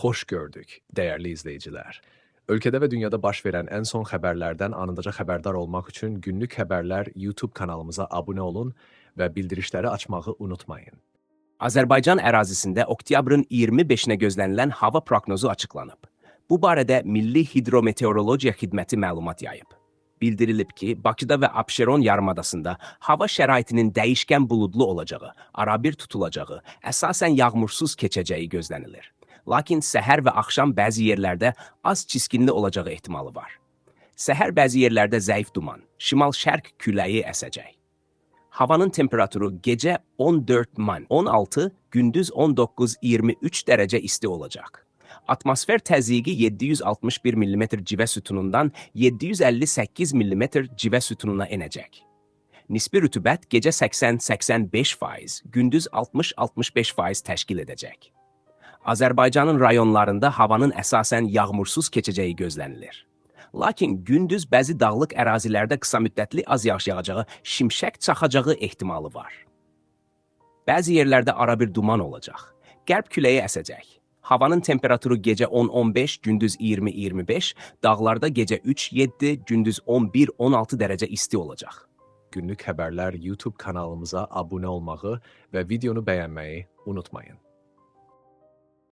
Hoş gördük, değerli izleyiciler. Ülkede ve dünyada baş verən ən son xəbərlərdən anındaca xəbərdar olmaq üçün Günlük Xəbərlər YouTube kanalımıza abunə olun və bildirişləri açmağı unutmayın. Azərbaycan ərazisində oktyabrın 25-nə gözlənilən hava proqnozu açıqlanıb. Bu barədə Milli Hidrometeorologiya Xidməti məlumat yayıb. Bildirilib ki, Bakıda və Abşeron yarımadasında hava şəraitinin dəyişkən buludlu olacağı, arabir tutulacağı, əsasən yağmursuz keçəcəyi gözlənilir. Lakin səhər və axşam bəzi yerlərdə az çiskinli olacağı ehtimalı var. Səhər bəzi yerlərdə zəif duman, şimal-şərq küləyi əsəcək. Havanın temperaturu gecə 14-16, gündüz 19-23 dərəcə isti olacaq. Atmosfer təzyiqi 761 mm civə sütunundan 758 mm civə sütununa enəcək. Nisbi rütubət gecə 80-85%, gündüz 60-65% təşkil edəcək. Azərbaycanın rayonlarında havanın əsasən yağmursuz keçəcəyi gözlənilir. Lakin gündüz bəzi dağlıq ərazilərdə qısa müddətli az yağış yağacağı, şimşək çaxacağı ehtimalı var. Bəzi yerlərdə arabir duman olacaq. Qərb küləyi əsəcək. Havanın temperaturu gecə 10-15, gündüz 20-25, dağlarda gecə 3-7, gündüz 11-16 dərəcə isti olacaq. Günlük Xəbərlər YouTube kanalımıza abunə olmağı və videonu bəyənməyi unutmayın.